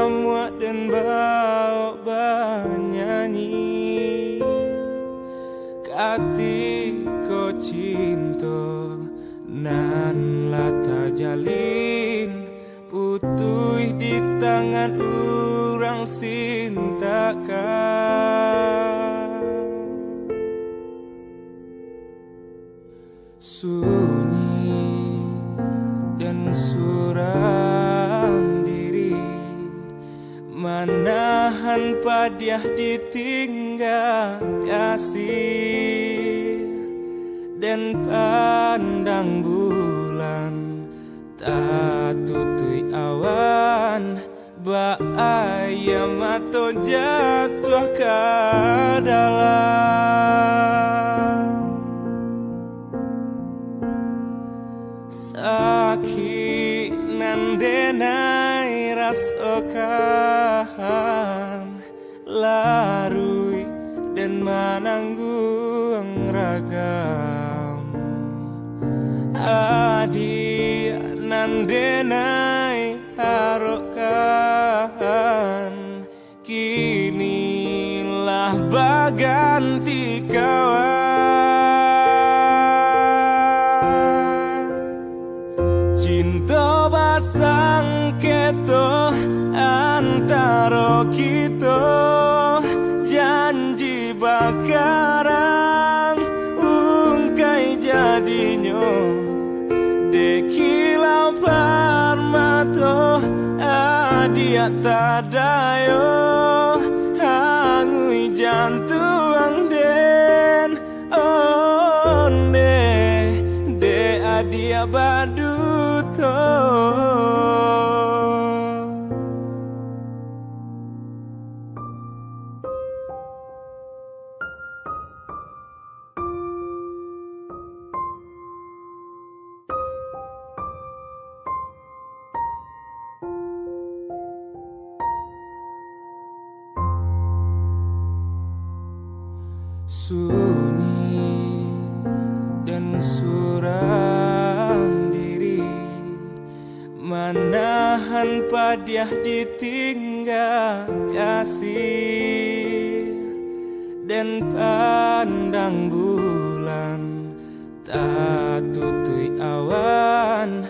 muak dan bau bernyanyi Katiko cinta nan lata jalin Putui di tangan urang sintakan Sunyi dan suram diri Manahan padiah ditinggal kasih Dan pandang bulan tak tutui awan Ayam atau jatuh ke dalam Sakit nan denai rasakan Larui dan menanggung ragam Adi nan denai harokan Kinilah baganti kawan Cinta basang keto antara kita Janji bakarang ungkai jadinya Dekilau parmato adia tadayo Hangui jantung den onde De adia baduto Sunyi dan suram diri Manahan padiah ditinggal kasih Dan pandang bulan tak tutui awan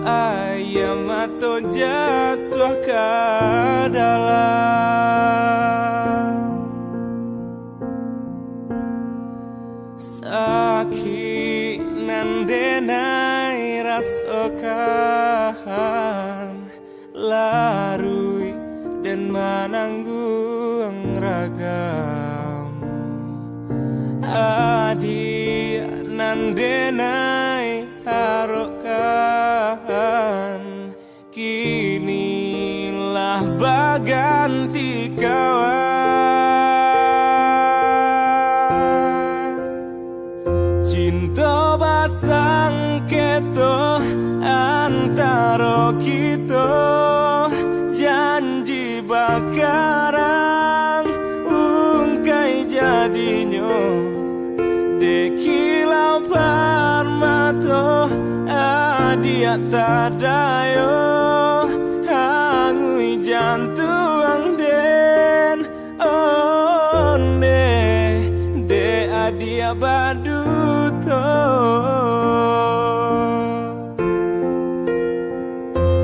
Ayam atau jatuh ke dalam Sakit nan denai rasakan Larui dan menanggung ragam Adi nan denai harokan Kinilah baganti kawan Cinta basang keto antara kita Janji bakarang ungkai jadinya Dekilau parmato adia tadayo Hangui jantung den onde De adia baduto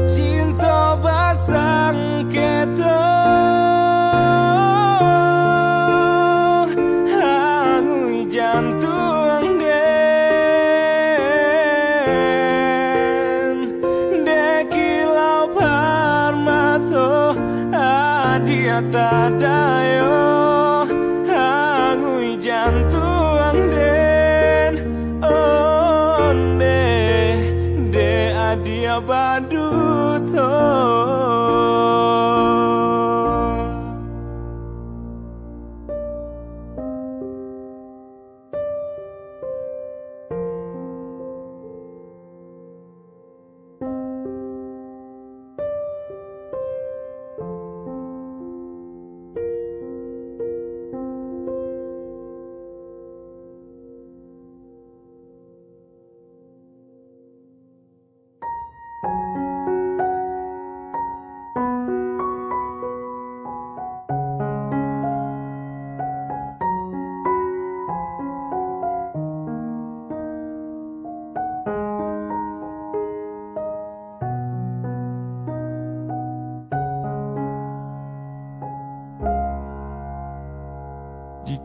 Cinta basang keto Hangui jantung den Dekilau parmato adia tadayo Hangui jantung den onde De adia baduto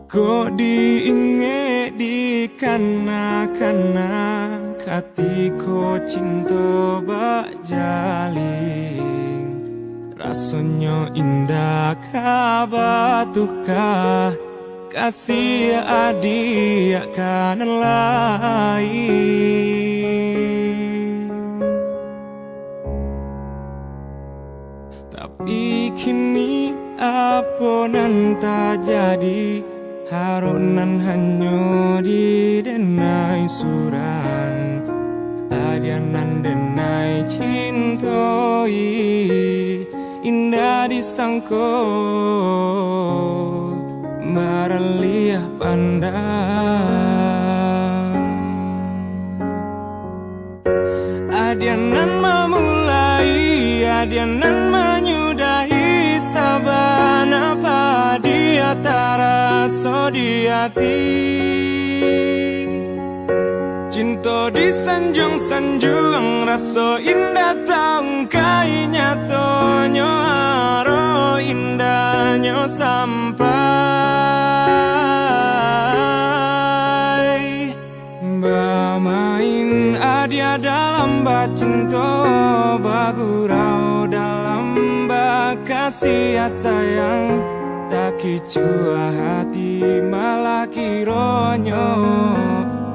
Kok diinge di kana-kana katiko cinta bak jaling rasanya indah kabatuka kasih adik kan lain. Tapi kini apa nan tak jadi harunan hanya di denai surang adianan denai cintoi indah disangko maraliah pandang adianan memulai adianan menyudahi saban apa dia taraso di hati cinta disanjung-sanjung raso indah taung kai nyatonyo haro indahnya sampai bermain adia dalam bacinta bagurau dalam bakasih sayang tak kicua hati malah kironyo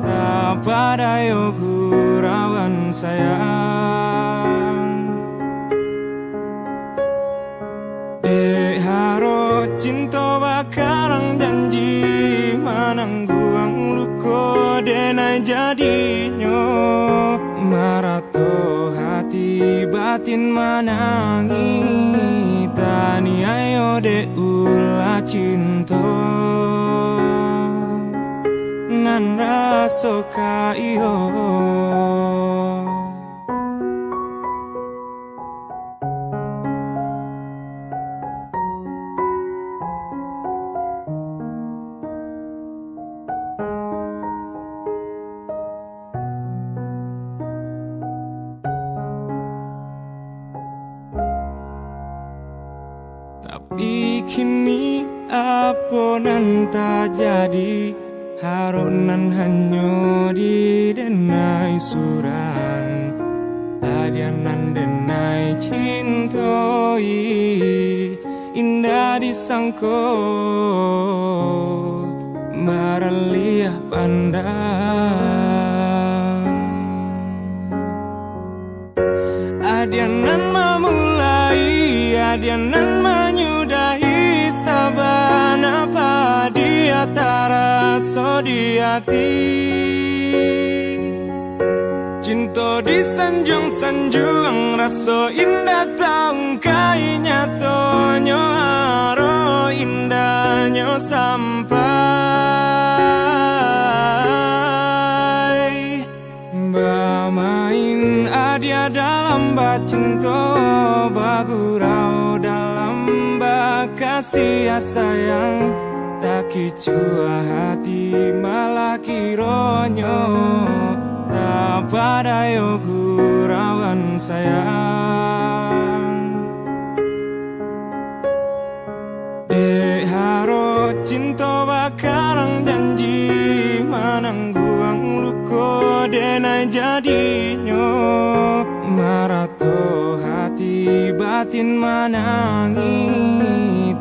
tak pada gurauan sayang dek haro cinta bakarang janji manangguang luko denai jadinya marato hati batin manangi tani ayo de ula cinta nan raso ka iyo tapi kini apa nan tak jadi harunan hanya di denai surang adianan denai cintoi indah disangko maraliah pandang adianan memulai adianan menyudahi saban apa dia taraso di hati cinta disanjung-sanjung raso indah taung kai nyatonyo haro indahnya sampai bermain adia dalam bacinta bagurau dalam bakasih sayang tak kicua hati malah kironyo tak pada gurauan sayang dek haro cinta bakarang janji manangguang luko denai jadinya marato hati batin manangi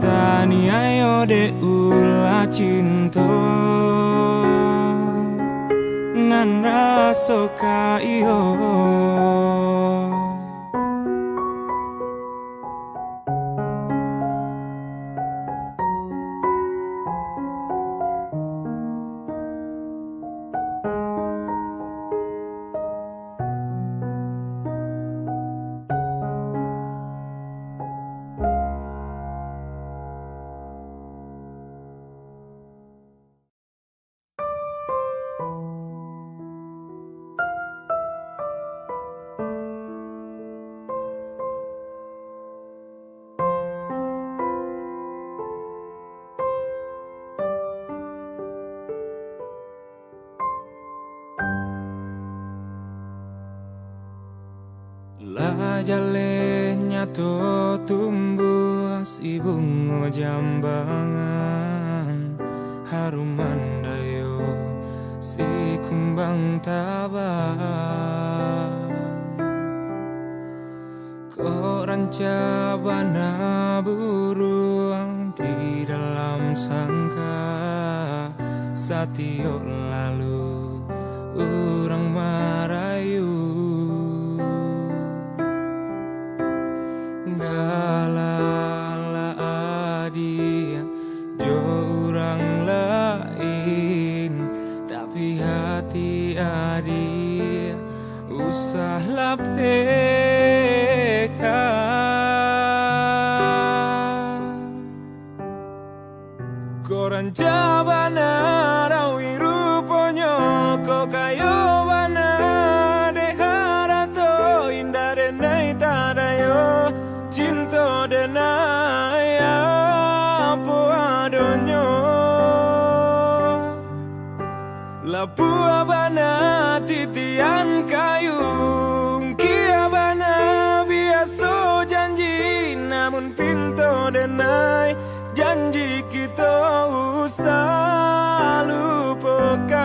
tani ayo de ula cinta nan raso ka iyo La jalenya to tumbuh si bunga jambangan tarumandayo si kumbang tabang. Kok ranca bana buruang di dalam sangka, satio lalu urang marayu. Galala adia jo urang lain, tapi hati adia usah lapekan. Koran jabana rawi ruponyo ko kayo bana deharato indah denai tadayo cinta denai apa adonyo lapu abana titian kayung kia bana biasa janji namun pintu denai janji kita usah lupakan.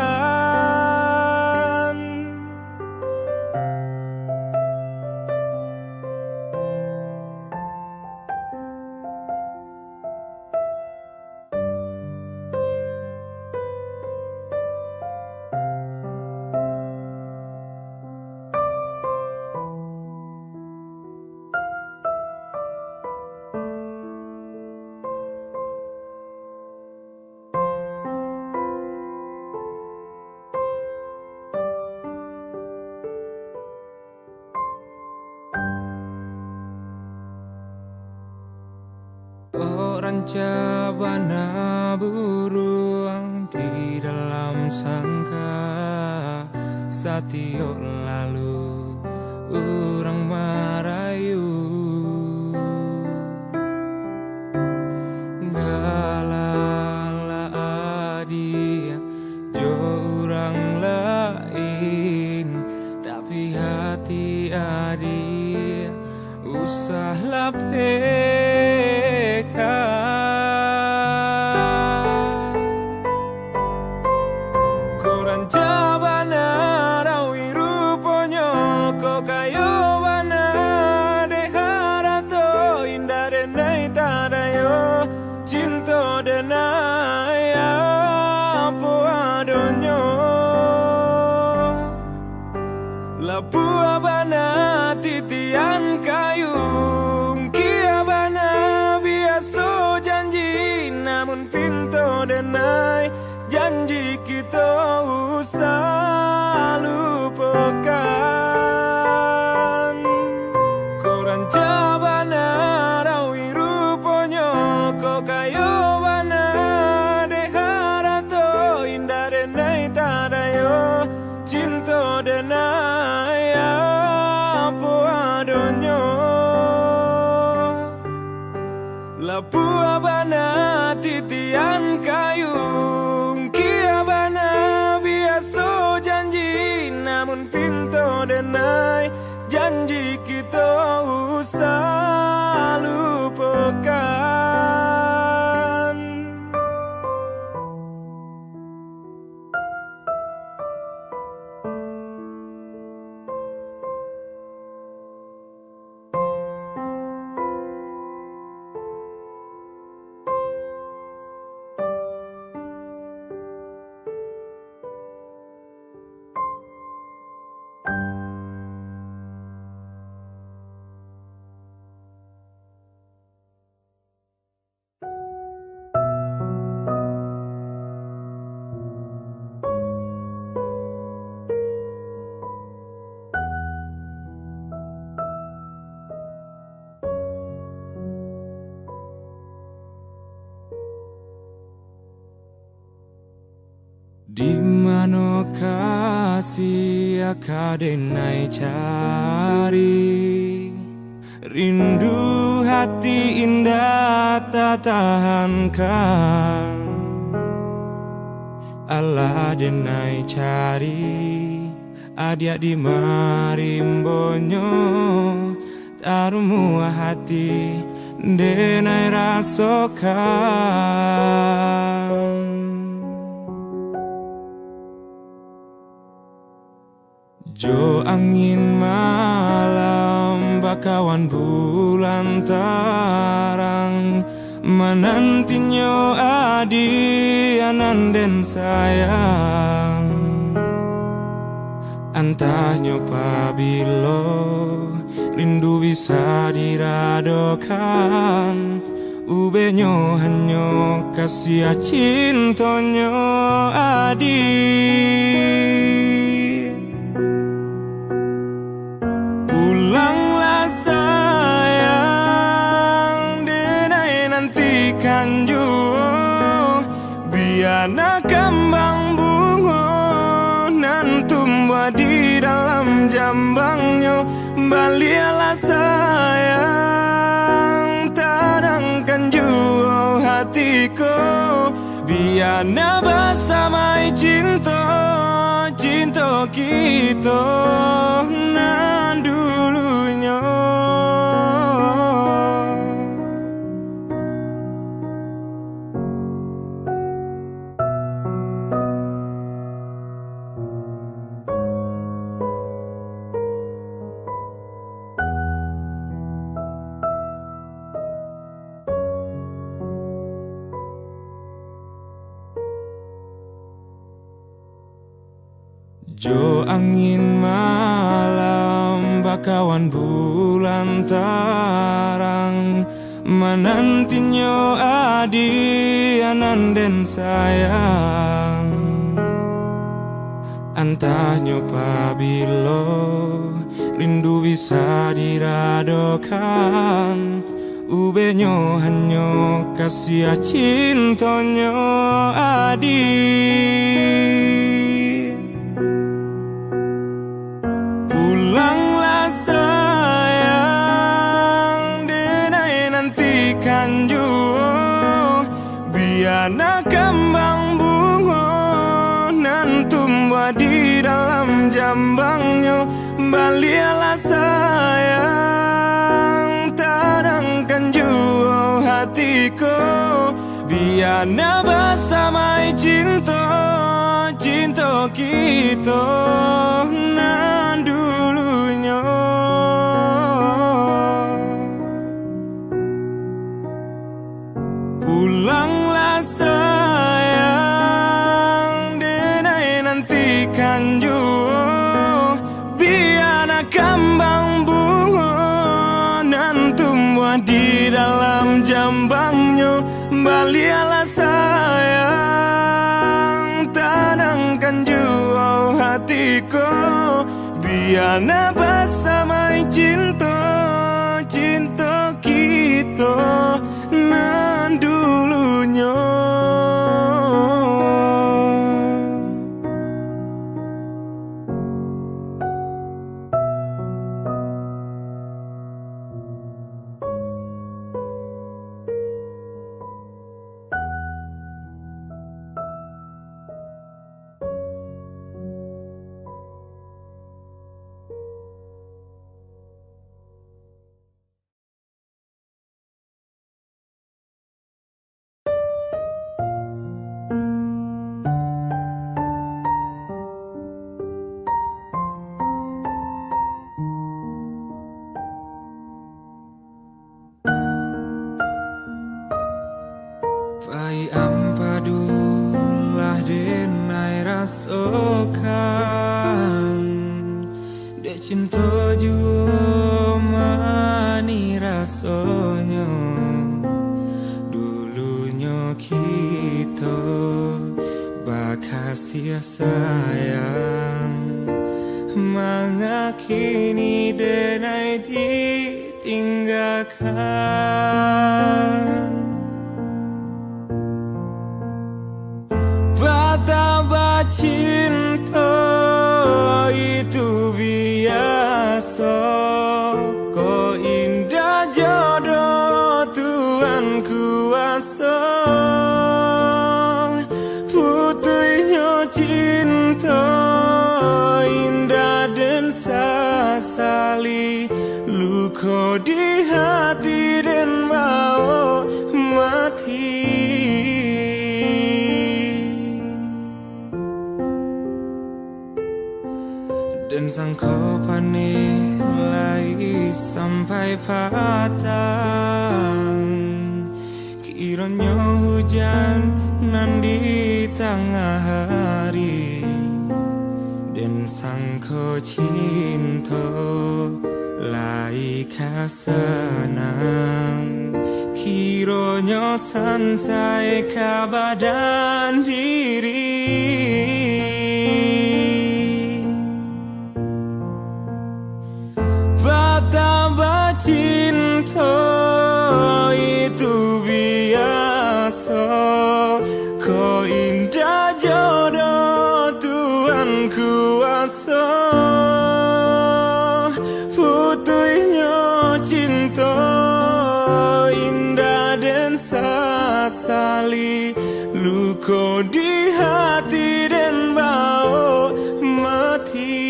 Ranca bana buruang di dalam sangka, satio lalu urang marayu. Galala adia jo urang lain, tapi hati adia usah lapekan. Koran jabana rawi ruponyo ko kayo bana deharato indah denai tadayo cinta denai apa adonyo lapu abana titian kayung kia bana biasa janji namun pintu denai janji kita usah lupakan. Koran jabana rawi ruponyo ko kayo bana deharato indah denai tadayo cinta denai apa adonyo lapu abana titian kayung kia bana biasa janji namun pintu denai janji kita usah lupakan. Di mana kasih akadenai cari, rindu hati indah tak tahankan. Allah denai cari, adia di marimbonyo, tarumu hati denai rasakan. Jo angin malam bakawan bulan tarang menantinyo adi ananden sayang antahnyo pabilo rindu bisa diradokan ubenyo hanyo kasih cintonyo adi pulanglah sayang denai nantikan juo biana kembang bungo nan tumbuh di dalam jambangnya balialah sayang tadangkan juo hatiku biana bersama cinta cinta kita nan dulunya Jo angin malam bakawan bulan tarang menantinyo adi ananden sayang antahnyo pabilo rindu bisa diradokan ubenyo hanyo kasih cintonyo adi pulanglah sayang denai nantikan juo biana kembang bungo nan tumbuh di dalam jambangnya balialah sayang tadangkan juo hatiku biana bersama cinta cinta kita nan dulunya pulanglah sayang denai nantikan juo biana kembang bungo nan tumbuh di dalam jambangnya balialah sayang tadangkan juo hatiku biana bersama cinta cinta kita nan dulunya Pai ampadulah denai rasokan dek cinta jua mani rasanya dulunya kita bakasih sayang mangakini denai ditinggalkan betapa cinta itu biasa kok indah jodoh Tuhan kuasa putihnya cinta indah dan sasali luka di hati dan mau mati dan sang sangko pane lai sampai patang. Kiranya hujan nan di tengah hari, dan sangko cinta lai kasenang. Kiranya santai kabadan diri. Betapa cinta itu biasa, kau indah jodoh Tuhan kuasa. Putihnya cinta indah dan sasali, luka di hati dan bau mati.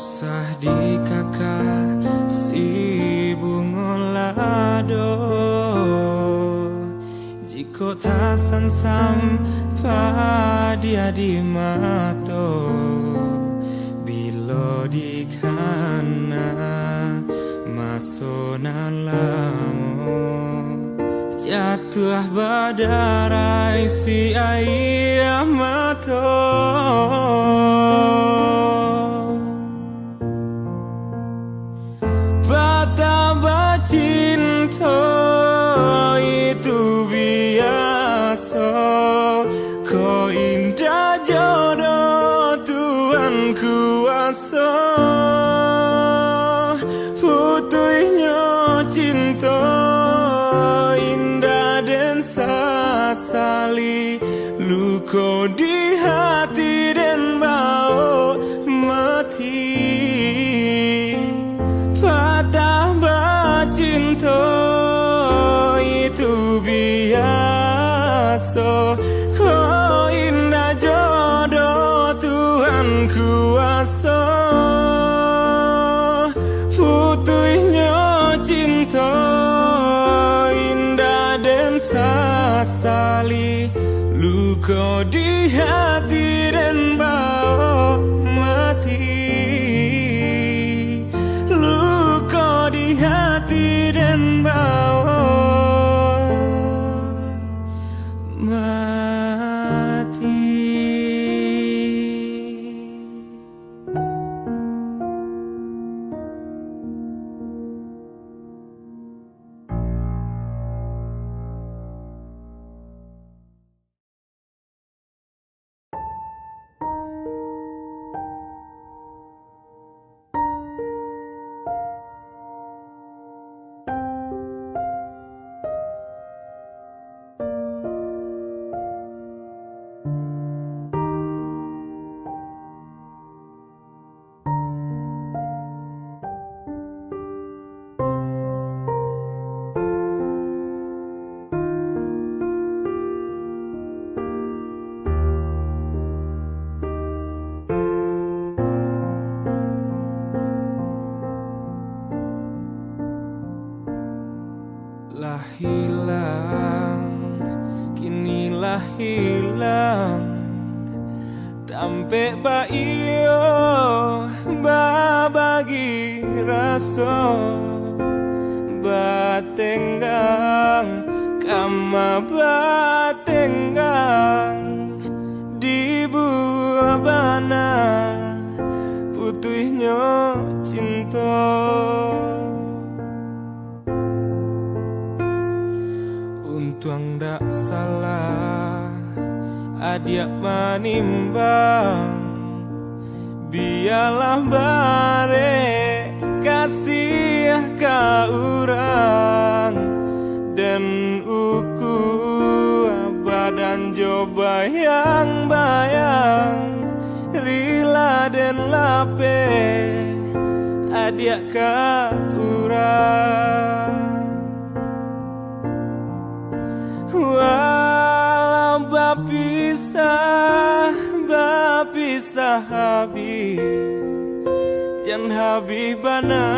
Usah di kakak si bunga lado, jika tak sampai dia di mato. Bila di kana masona lamo, jatuh badarai si ayah mato. Betapa cinta itu biasa, kau indah jodoh Tuhan kuasa. Putihnya cinta indah dan sasali, luka di hati dan bau mati. Betapa cinta itu biasa, kau indah jodoh Tuhan kuasa. Putihnya cinta indah dan sasali, luka di hati dan bau mati. Luka di hati dan bau mati. Lah hilang, kinilah hilang, tampe baio babagi rasa batenggang kama batenggang di buah bana putihnya cinta. Untung tak salah adia manimbang, biarlah bare kasih ka urang, dan uku badan coba yang bayang rila dan lape adia ka urang. Walau sahabi jan habis bana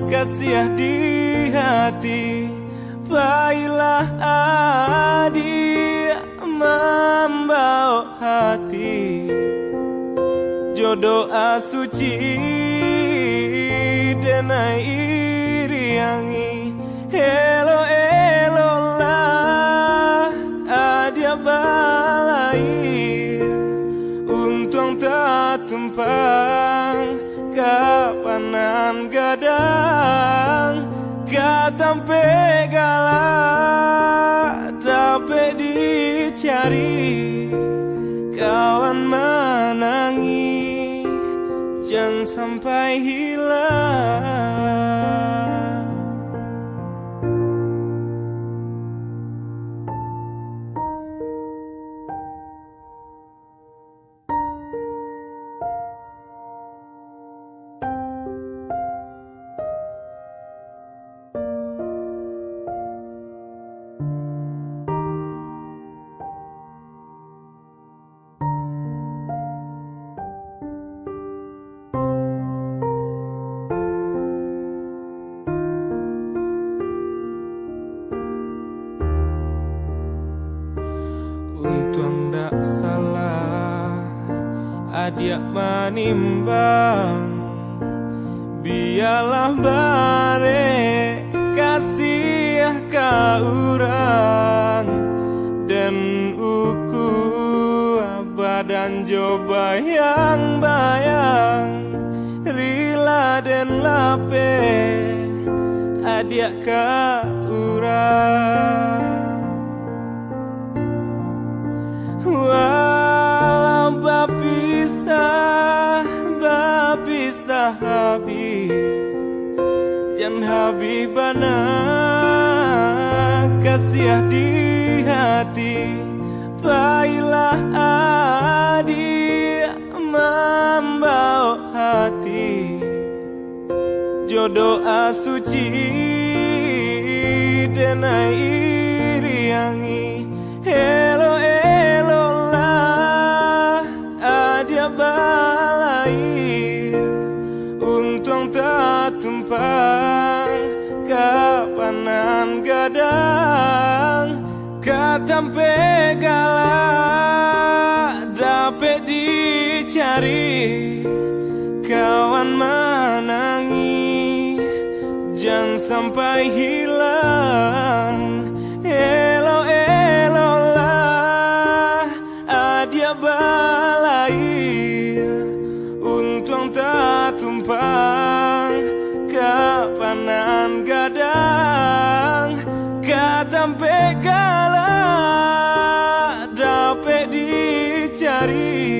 kasih di hati. Baiklah adik membawa hati jodoh asuci denai iriangi. Elo elo lah adia balai untung tak tumpang kapanan gadang katampe galak dapat dicari kawan menangi jangan sampai hilang. Untung tak salah adik menimbang. Biarlah bare kasih ka urang dan uku badan coba yang bayang rila dan lape adik ka urang. Walau bapisah habis jan habis bana kasih di hati. Baiklah adik membawa hati jodoh asuci denai iriangi. Elo elo lah adia balai untung tak tumpang kapanan gadang katampe galak dapat dicari kawan menangi jangan sampai hilang. Elo elo lah adia balai untung tak tumpang kapanan gadang katampe galak dapat dicari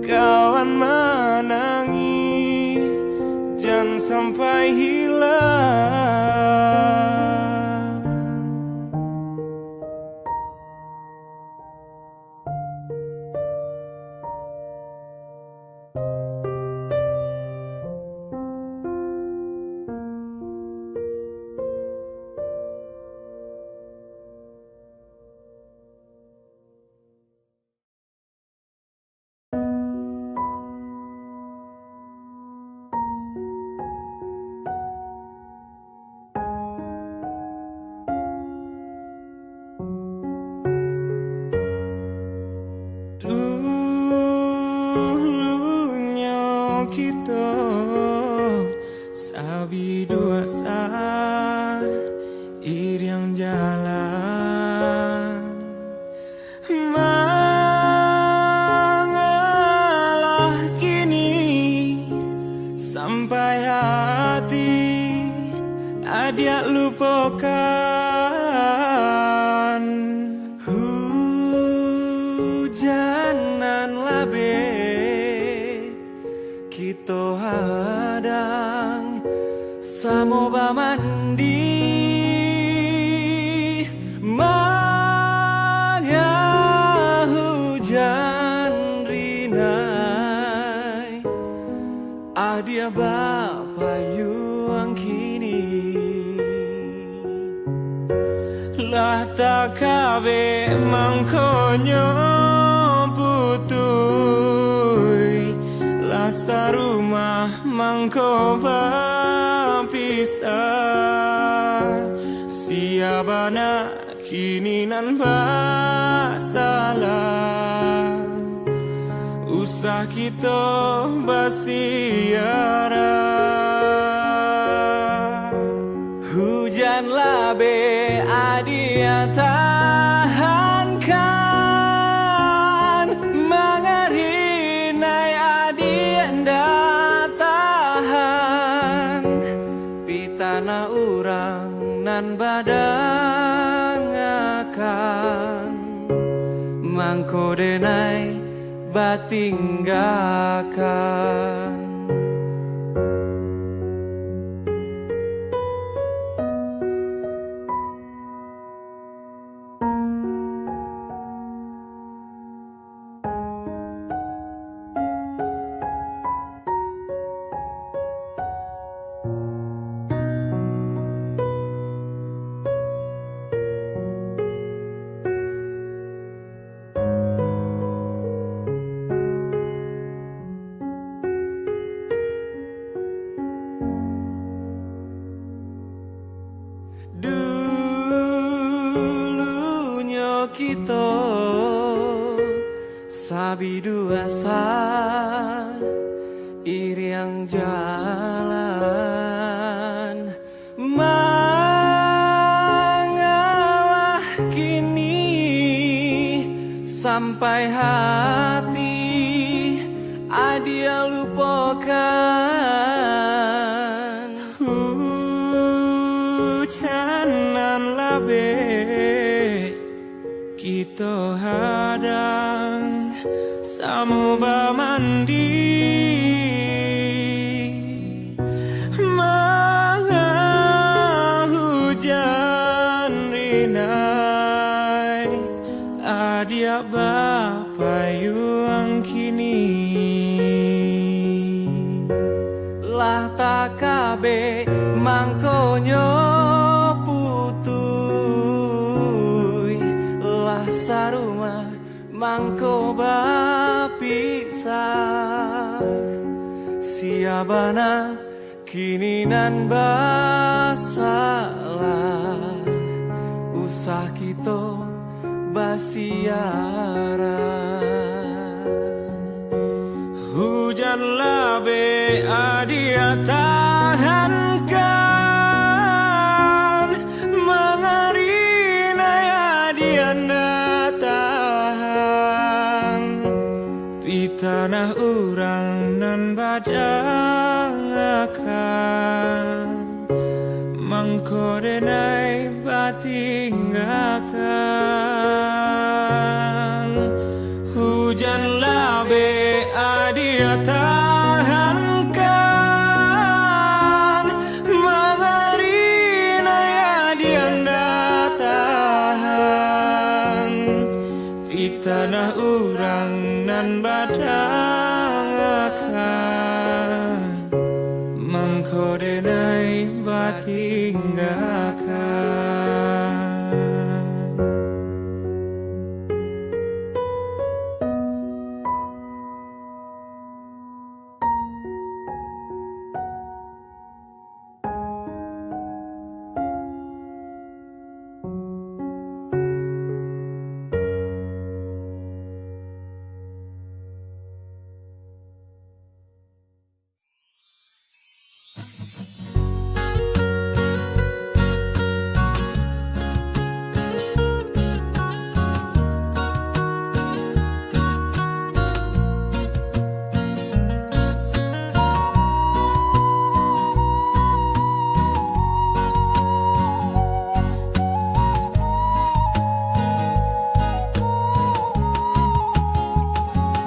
kawan menangi jangan sampai hilang. Dulunya kita sabi dua saat iriang jalan mengalah kini sampai hati adik lupakan. Hujanan labe kita hadang samoba mandi manga hujan rinai adia bapa yuang kini lah tak kabe mangkonyo putui lasa rumah mangko pisah siabana kini nan basalah usah kita basiara hujan labe adia tahankan mengarinai adia nda tahan pitana urang nan badang akan mangko denai batinggakan dulunya kita sabi dua iriang jalan mengalah kini sampai hati adia lupakan hujanan labe kita hadang samoba mandi manga hujan rinai adia bapa yuang kini lah takabe mangkonyo putui lah sarumah mangko bapisah siabana kini nan basalah usah kita basiara hujan labe adia tahankan mengarinai adia nda tahan di tanah urang nan badang akan mangko denai batinggakan hujan labe adia tahankan mengarinai adia nda tahan di tanah urang nan badang akan mangko denai batinggakan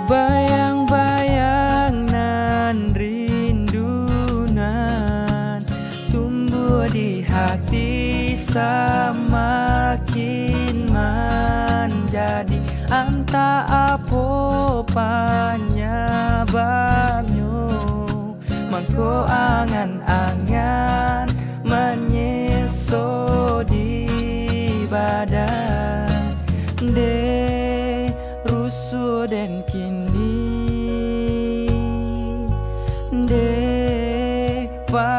bayang-bayang nan rindunan tumbuh di hati semakin menjadi anta apa panyabanyo mangko angan-angan menyeso di badan de rusuh dan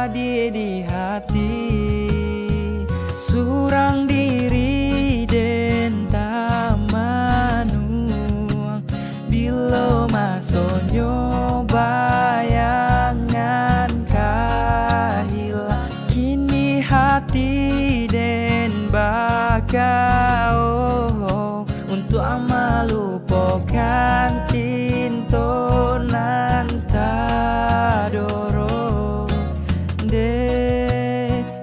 jadi di hati. Surang diri den tamanuang bilo masonyo bayangan kahila. Kini hati den bakao untuk melupakan cinta nan tadoro. De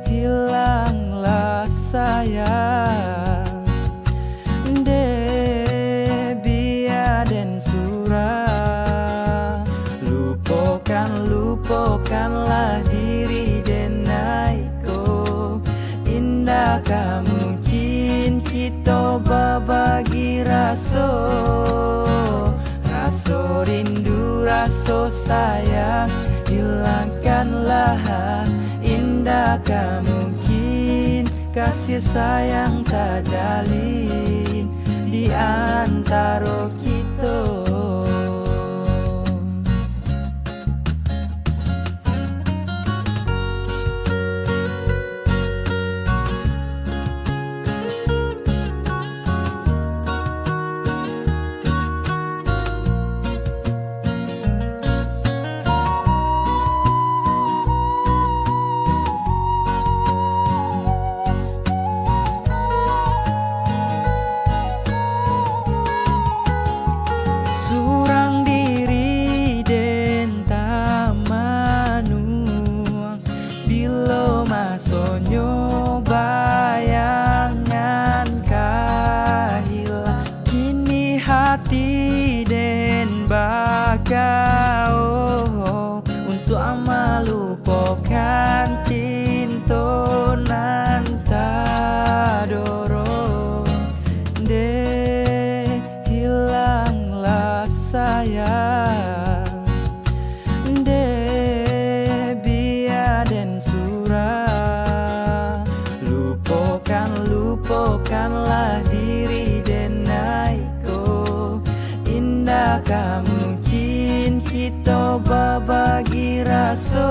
hilanglah sayang, de biar den surah. Lupakanlah diri den naiko. Indakkah mungkin kita berbagi rasa rindu, rasa sayang. Hilangkanlah. Indakkah mungkin kasih sayang terjalin di antara kita. Bayangan kahila. Kini hati den bakao untuk melupakan cinta nan tadoro. De hilanglah sayang, de biar den surah. Lupakanlah diri den naiko. Indakkah mungkin kita berbagi rasa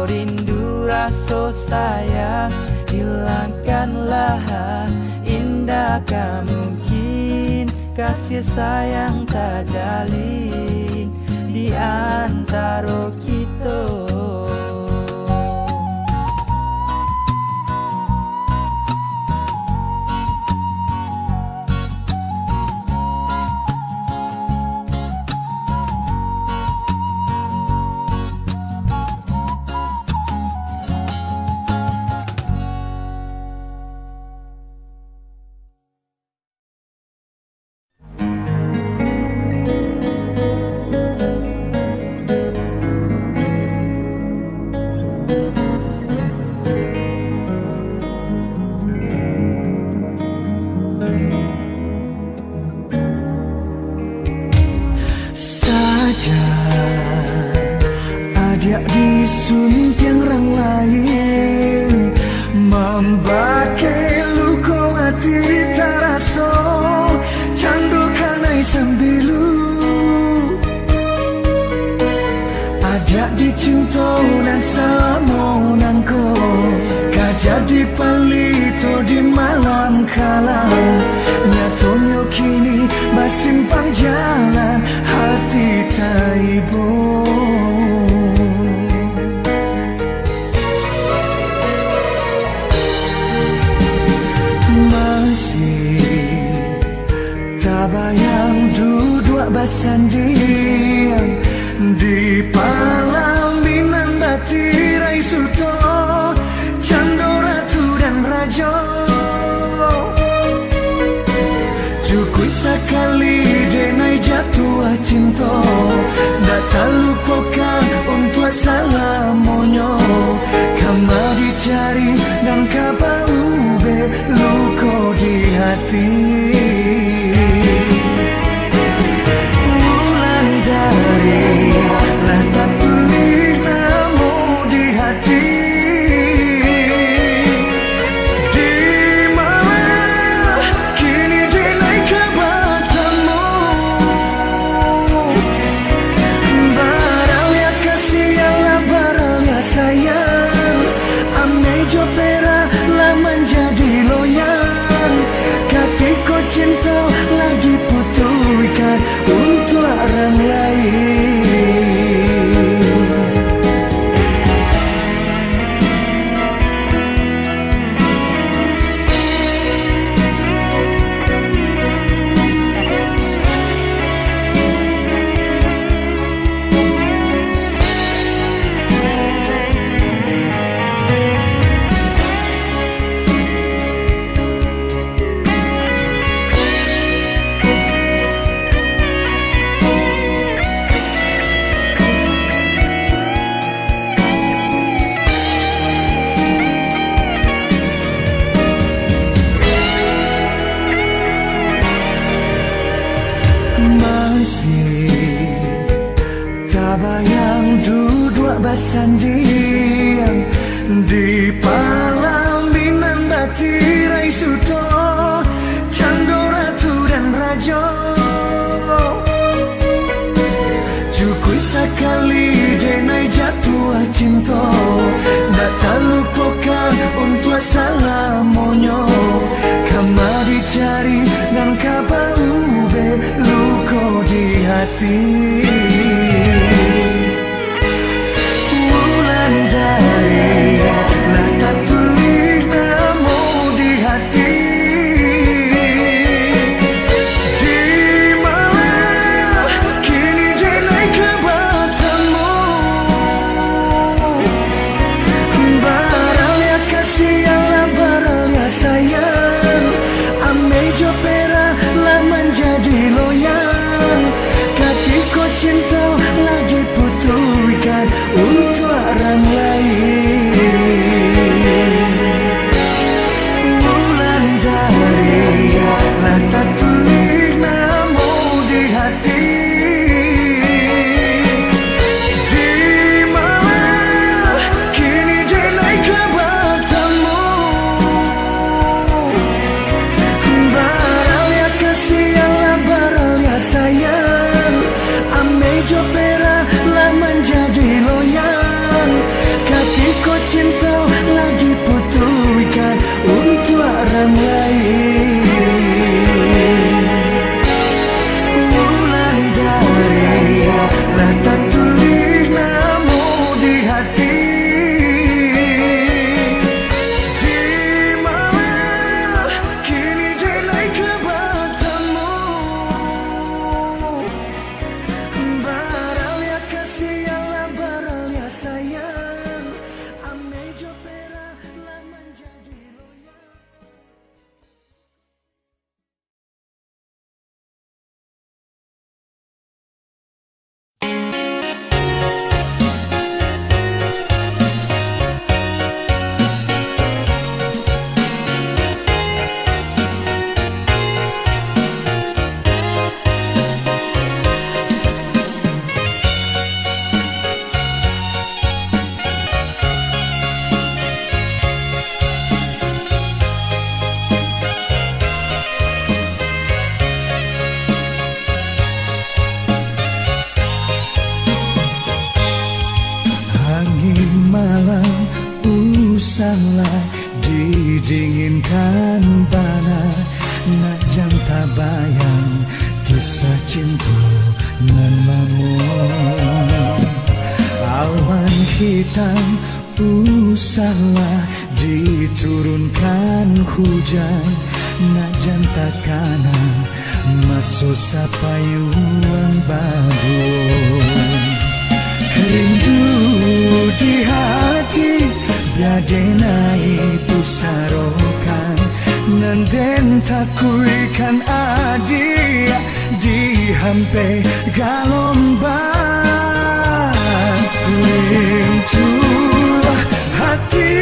rindu, rasa sayang. Hilangkanlah. Indakkah mungkin kasih sayang terjalin di antara kita. Adik disunting orang lain, membakai luka hati taraso, candu kanai sambilu. Adik dicinta dan salamonan ko, jadi palito di malam kalam. Nyatanya kini bersimpang jalan hati taibo. Masih tak bayang duduk bersanding di palaminan batirai suto, cando ratu dan raja. Cukup sekali denai jatuh cinta, dah tak lupakan untuk salamonyo. Kama dicari dan kaba ube luka di hati. Wulan dari lah tak tulis namu di sisi, tabayang duduk bersanding di palaminan batirai suto, cando ratu dan raja. Cukui sekali denai jatuh cinta, tak terlupakan untuk salamonyo. Kama dicari dan kabau luko di hati. Bulan dari lah tak tulis namo di hati. Di mana kini jenai kebatamu, baralnya kasih Allah baralnya sayang. Amei jo pera lah menjadi loyang. Katiko cinta lagi putuskan untuk orang lain. Bulan dari lah tak tulis namo di hati. Di mana kini jenai kebatamu, baralnya kasih Allah baralnya sayang. Amei jo pera lah menjadi loyang. Katiko cinta lagi putuskan untuk orang lain. Bulan dari lah tak tulis namo di hati. Di mana kini jenai kebatamu, baralnya kasih Allah baralnya sayang. Amei jo pera lah menjadi loyang. Angin malam usahlah didinginkan panas. Nak jam tabayang kisah cinta nan lamun. Awan hitam usahlah diturunkan hujan. Nak jam takana masuk sapayuan badung. Rindu di hati biade naik pusarokan. Nanden takuikan adik di hampe galombang. Rindu hati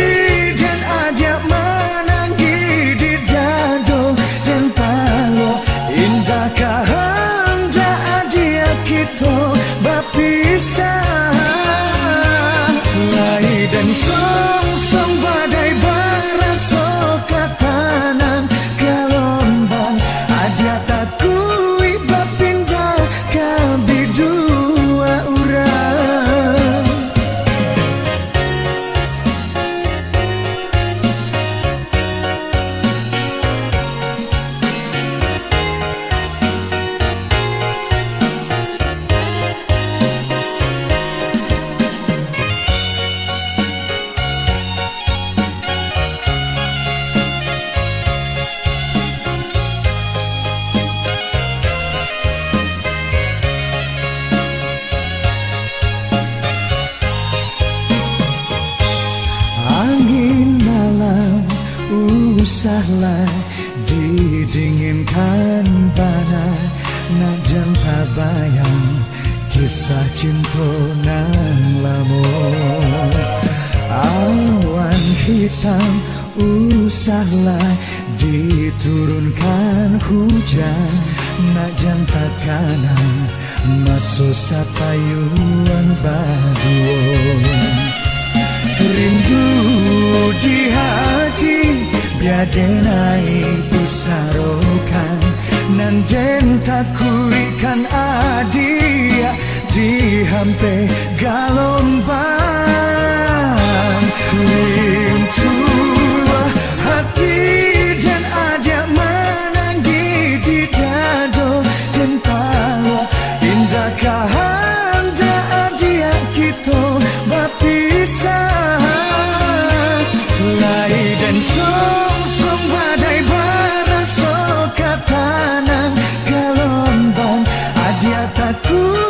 dan ajak menanggi di dado dan palo. Indahkah hendak adik kita berpisah. Lai dan song-song badai berasok ke tanah gelombang. Ada takui berpindah ke bidua urang. Usahlah didinginkan panas. Nak jam tabayang kisah cinta nan lamun. Awan hitam usahlah diturunkan hujan. Nak jam takana masuk sapayuan baduo. Rindu di hati biade naik pusarokan, nanden takurikan adia di hampe galombang. Lintua hati dan ajak menanggi di dado dan pala, indahkah anda adia kita berpisah. Lai dan song-song badai barasok ke tanah gelombang, adia takut